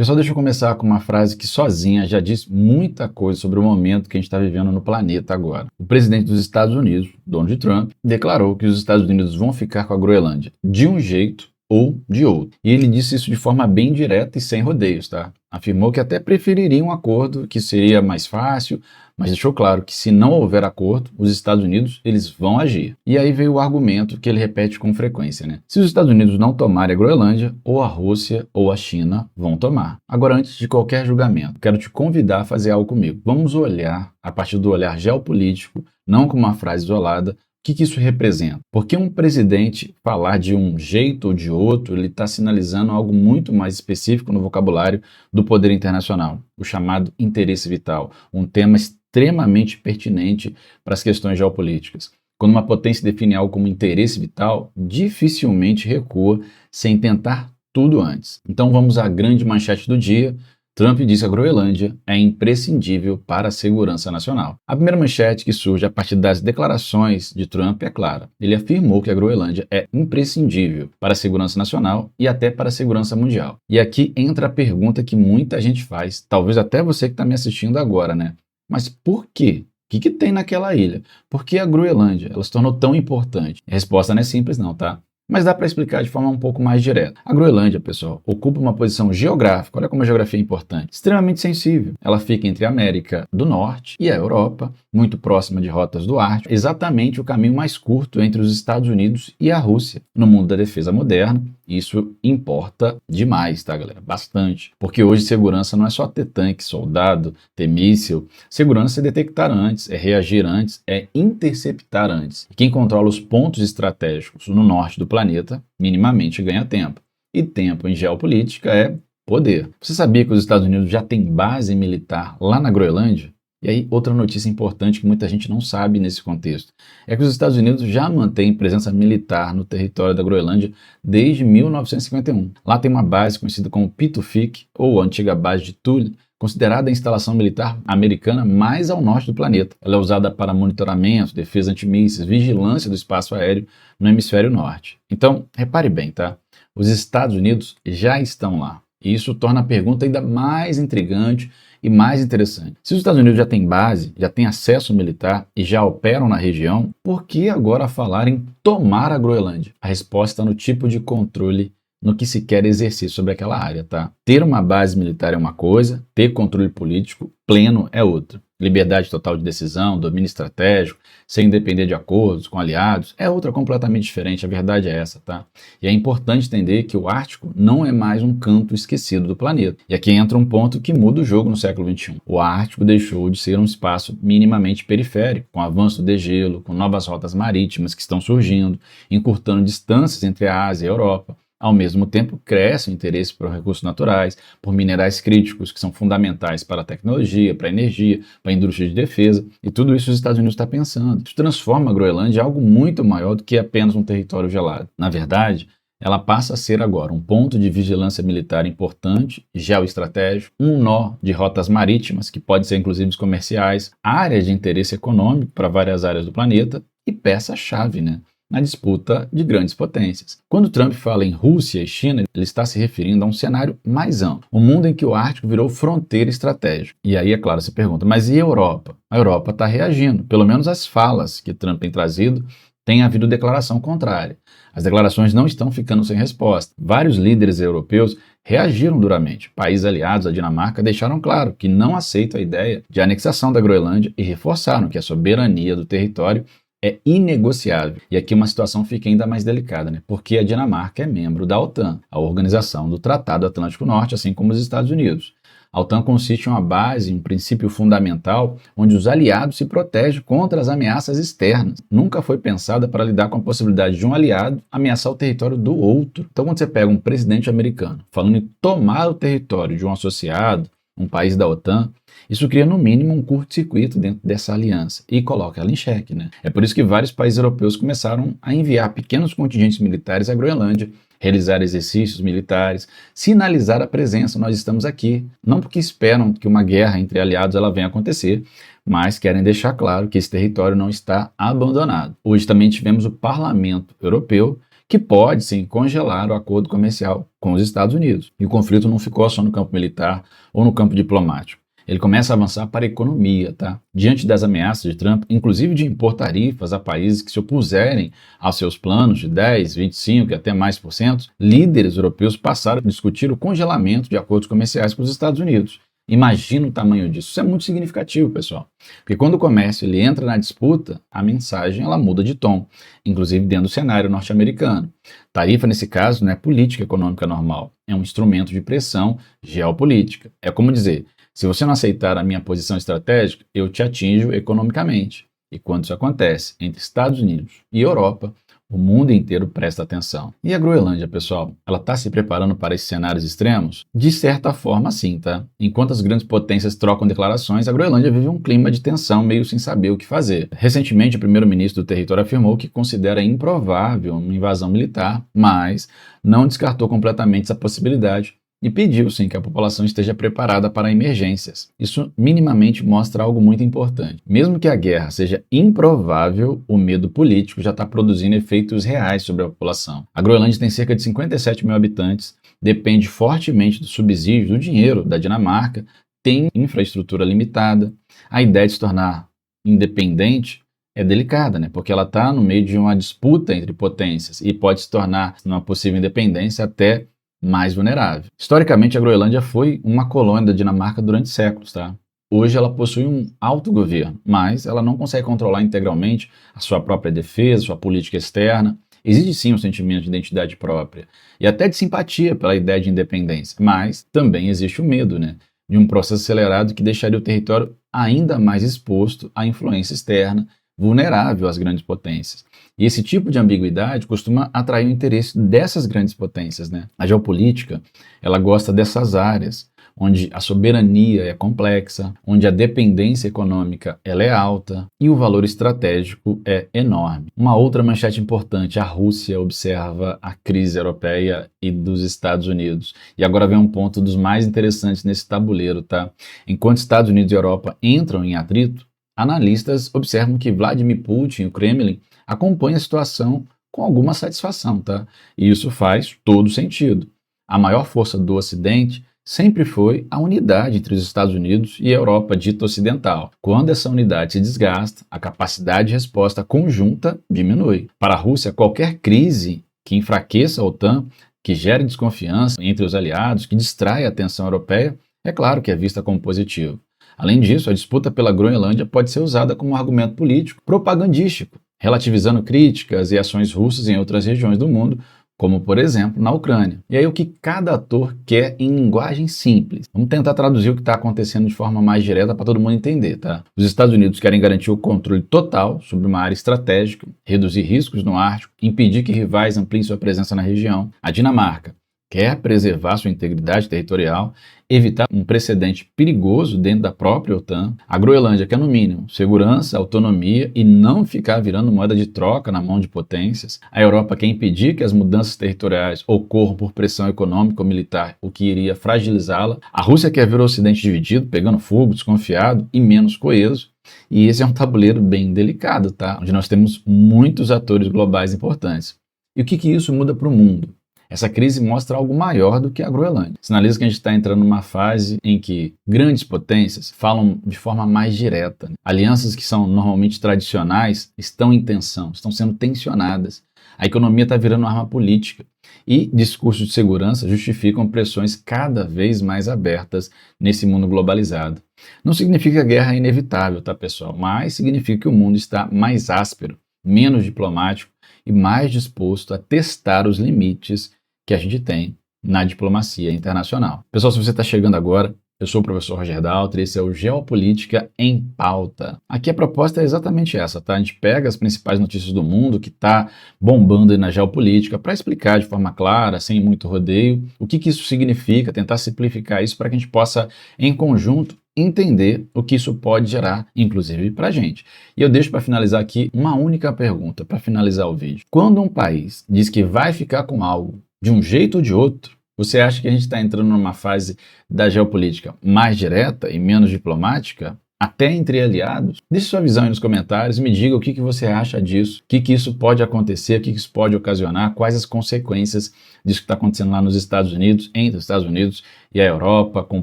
Pessoal, deixa eu começar com uma frase que sozinha já diz muita coisa sobre o momento que a gente está vivendo no planeta agora. O presidente dos Estados Unidos, Donald Trump, declarou que os Estados Unidos vão ficar com a Groenlândia de um jeito ou de outro. E ele disse isso de forma bem direta e sem rodeios, tá? Afirmou que até preferiria um acordo, que seria mais fácil, mas deixou claro que se não houver acordo, os Estados Unidos eles vão agir. E aí veio o argumento que ele repete com frequência, né? Se os Estados Unidos não tomarem a Groenlândia, ou a Rússia ou a China vão tomar. Agora, antes de qualquer julgamento, quero te convidar a fazer algo comigo. Vamos olhar, a partir do olhar geopolítico, não como uma frase isolada, o que isso representa? Porque um presidente falar de um jeito ou de outro, ele está sinalizando algo muito mais específico no vocabulário do poder internacional, o chamado interesse vital, um tema extremamente pertinente para as questões geopolíticas. Quando uma potência define algo como interesse vital, dificilmente recua sem tentar tudo antes. Então vamos à grande manchete do dia. Trump diz que a Groenlândia é imprescindível para a segurança nacional. A primeira manchete que surge a partir das declarações de Trump é clara. Ele afirmou que a Groenlândia é imprescindível para a segurança nacional e até para a segurança mundial. E aqui entra a pergunta que muita gente faz, talvez até você que está me assistindo agora, né? Mas por quê? O que tem naquela ilha? Por que a Groenlândia ela se tornou tão importante? A resposta não é simples não, tá? Mas dá para explicar de forma um pouco mais direta. A Groenlândia, pessoal, ocupa uma posição geográfica, olha como a geografia é importante, extremamente sensível. Ela fica entre a América do Norte e a Europa, muito próxima de rotas do Ártico, exatamente o caminho mais curto entre os Estados Unidos e a Rússia. No mundo da defesa moderna, isso importa demais, tá, galera? Bastante. Porque hoje segurança não é só ter tanque, soldado, ter míssil. Segurança é detectar antes, é reagir antes, é interceptar antes. E quem controla os pontos estratégicos no norte do planeta, minimamente ganha tempo. E tempo em geopolítica é poder. Você sabia que os Estados Unidos já têm base militar lá na Groenlândia? E aí, outra notícia importante que muita gente não sabe nesse contexto, é que os Estados Unidos já mantêm presença militar no território da Groenlândia desde 1951. Lá tem uma base conhecida como Pituffik, ou a antiga base de Thule, considerada a instalação militar americana mais ao norte do planeta. Ela é usada para monitoramento, defesa antimísseis, vigilância do espaço aéreo no hemisfério norte. Então, repare bem, tá? Os Estados Unidos já estão lá. E isso torna a pergunta ainda mais intrigante e mais interessante. Se os Estados Unidos já têm base, já têm acesso militar e já operam na região, por que agora falar em tomar a Groenlândia? A resposta está no tipo de controle no que se quer exercer sobre aquela área, tá? Ter uma base militar é uma coisa, ter controle político pleno é outra. Liberdade total de decisão, domínio estratégico, sem depender de acordos com aliados, é outra completamente diferente, a verdade é essa, tá? E é importante entender que o Ártico não é mais um canto esquecido do planeta. E aqui entra um ponto que muda o jogo no século XXI. O Ártico deixou de ser um espaço minimamente periférico, com o avanço do degelo, com novas rotas marítimas que estão surgindo, encurtando distâncias entre a Ásia e a Europa. Ao mesmo tempo, cresce o interesse por recursos naturais, por minerais críticos que são fundamentais para a tecnologia, para a energia, para a indústria de defesa, e tudo isso os Estados Unidos estão pensando. Isso transforma a Groenlândia em algo muito maior do que apenas um território gelado. Na verdade, ela passa a ser agora um ponto de vigilância militar importante, geoestratégico, um nó de rotas marítimas, que podem ser inclusive comerciais, área de interesse econômico para várias áreas do planeta e peça-chave, né, na disputa de grandes potências. Quando Trump fala em Rússia e China, ele está se referindo a um cenário mais amplo, um mundo em que o Ártico virou fronteira estratégica. E aí, é claro, se pergunta, mas e a Europa? A Europa está reagindo, pelo menos as falas que Trump tem trazido, tem havido declaração contrária. As declarações não estão ficando sem resposta. Vários líderes europeus reagiram duramente. Países aliados à Dinamarca deixaram claro que não aceitam a ideia de anexação da Groenlândia e reforçaram que a soberania do território é inegociável. E aqui uma situação fica ainda mais delicada, né? Porque a Dinamarca é membro da OTAN, a Organização do Tratado Atlântico Norte, assim como os Estados Unidos. A OTAN consiste em uma base, um princípio fundamental, onde os aliados se protegem contra as ameaças externas. Nunca foi pensada para lidar com a possibilidade de um aliado ameaçar o território do outro. Então, quando você pega um presidente americano falando em tomar o território de um associado, um país da OTAN, isso cria no mínimo um curto-circuito dentro dessa aliança e coloca ela em xeque, né? É por isso que vários países europeus começaram a enviar pequenos contingentes militares à Groenlândia, realizar exercícios militares, sinalizar a presença, nós estamos aqui, não porque esperam que uma guerra entre aliados ela venha acontecer, mas querem deixar claro que esse território não está abandonado. Hoje também tivemos o Parlamento Europeu, que pode, sim, congelar o acordo comercial com os Estados Unidos. E o conflito não ficou só no campo militar ou no campo diplomático. Ele começa a avançar para a economia, tá? Diante das ameaças de Trump, inclusive de impor tarifas a países que se opuserem aos seus planos de 10, 25 e até mais por cento, líderes europeus passaram a discutir o congelamento de acordos comerciais com os Estados Unidos. Imagina o tamanho disso. Isso é muito significativo, pessoal. Porque quando o comércio ele entra na disputa, a mensagem ela muda de tom, inclusive dentro do cenário norte-americano. Tarifa, nesse caso, não é política econômica normal, é um instrumento de pressão geopolítica. É como dizer, se você não aceitar a minha posição estratégica, eu te atinjo economicamente. E quando isso acontece entre Estados Unidos e Europa, o mundo inteiro presta atenção. E a Groenlândia, pessoal, ela está se preparando para esses cenários extremos? De certa forma, sim, tá? Enquanto as grandes potências trocam declarações, a Groenlândia vive um clima de tensão, meio sem saber o que fazer. Recentemente, o primeiro-ministro do território afirmou que considera improvável uma invasão militar, mas não descartou completamente essa possibilidade e pediu, sim, que a população esteja preparada para emergências. Isso minimamente mostra algo muito importante. Mesmo que a guerra seja improvável, o medo político já está produzindo efeitos reais sobre a população. A Groenlândia tem cerca de 57 mil habitantes, depende fortemente do subsídio, do dinheiro da Dinamarca, tem infraestrutura limitada. A ideia de se tornar independente é delicada, né? Porque ela está no meio de uma disputa entre potências e pode se tornar, numa possível independência, até mais vulnerável. Historicamente, a Groenlândia foi uma colônia da Dinamarca durante séculos, tá? Hoje ela possui um autogoverno, mas ela não consegue controlar integralmente a sua própria defesa, sua política externa. Existe sim um sentimento de identidade própria e até de simpatia pela ideia de independência, mas também existe o medo, né, de um processo acelerado que deixaria o território ainda mais exposto à influência externa, vulnerável às grandes potências. E esse tipo de ambiguidade costuma atrair o interesse dessas grandes potências, né? A geopolítica, ela gosta dessas áreas, onde a soberania é complexa, onde a dependência econômica ela é alta e o valor estratégico é enorme. Uma outra manchete importante, a Rússia observa a crise europeia e dos Estados Unidos. E agora vem um ponto dos mais interessantes nesse tabuleiro, tá? Enquanto Estados Unidos e Europa entram em atrito, analistas observam que Vladimir Putin e o Kremlin acompanham a situação com alguma satisfação, tá? E isso faz todo sentido. A maior força do Ocidente sempre foi a unidade entre os Estados Unidos e a Europa dita ocidental. Quando essa unidade se desgasta, a capacidade de resposta conjunta diminui. Para a Rússia, qualquer crise que enfraqueça a OTAN, que gere desconfiança entre os aliados, que distrai a atenção europeia, é claro que é vista como positivo. Além disso, a disputa pela Groenlândia pode ser usada como um argumento político propagandístico, relativizando críticas e ações russas em outras regiões do mundo, como, por exemplo, na Ucrânia. E aí o que cada ator quer em linguagem simples. Vamos tentar traduzir o que está acontecendo de forma mais direta para todo mundo entender, tá? Os Estados Unidos querem garantir o controle total sobre uma área estratégica, reduzir riscos no Ártico, impedir que rivais ampliem sua presença na região. A Dinamarca quer preservar sua integridade territorial, evitar um precedente perigoso dentro da própria OTAN. A Groenlândia quer, no mínimo, segurança, autonomia e não ficar virando moeda de troca na mão de potências. A Europa quer impedir que as mudanças territoriais ocorram por pressão econômica ou militar, o que iria fragilizá-la. A Rússia quer ver o Ocidente dividido, pegando fogo, desconfiado e menos coeso. E esse é um tabuleiro bem delicado, tá? Onde nós temos muitos atores globais importantes. E o que isso muda para o mundo? Essa crise mostra algo maior do que a Groenlândia. Sinaliza que a gente está entrando numa fase em que grandes potências falam de forma mais direta, né? Alianças que são normalmente tradicionais estão em tensão, estão sendo tensionadas. A economia está virando arma política e discursos de segurança justificam pressões cada vez mais abertas nesse mundo globalizado. Não significa que a guerra é inevitável, tá, pessoal? Mas significa que o mundo está mais áspero, menos diplomático e mais disposto a testar os limites que a gente tem na diplomacia internacional. Pessoal, se você está chegando agora, eu sou o professor Roger Daltri e esse é o Geopolítica em Pauta. Aqui a proposta é exatamente essa, tá? A gente pega as principais notícias do mundo que está bombando aí na geopolítica para explicar de forma clara, sem muito rodeio, o que isso significa, tentar simplificar isso para que a gente possa, em conjunto, entender o que isso pode gerar, inclusive para a gente. E eu deixo para finalizar aqui uma única pergunta, para finalizar o vídeo. Quando um país diz que vai ficar com algo de um jeito ou de outro, você acha que a gente está entrando numa fase da geopolítica mais direta e menos diplomática? até entre aliados? Deixe sua visão aí nos comentários e me diga o que você acha disso, o que isso pode acontecer, o que isso pode ocasionar, quais as consequências disso que está acontecendo lá nos Estados Unidos, entre os Estados Unidos e a Europa, com o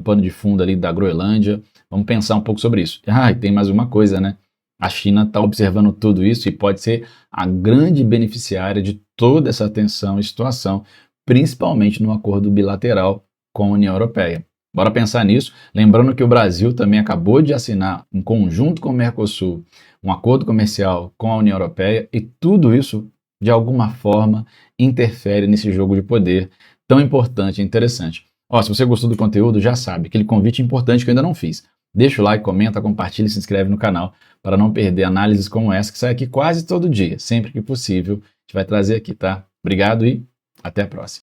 pano de fundo ali da Groenlândia. Vamos pensar um pouco sobre isso. E tem mais uma coisa, né? A China está observando tudo isso e pode ser a grande beneficiária de toda essa tensão e situação, principalmente no acordo bilateral com a União Europeia. Bora pensar nisso, lembrando que o Brasil também acabou de assinar, em conjunto com o Mercosul, um acordo comercial com a União Europeia, e tudo isso, de alguma forma, interfere nesse jogo de poder tão importante e interessante. Se você gostou do conteúdo, já sabe, aquele convite importante que eu ainda não fiz. Deixa o like, comenta, compartilha e se inscreve no canal para não perder análises como essa que sai aqui quase todo dia, sempre que possível. A gente vai trazer aqui, tá? Obrigado e até a próxima.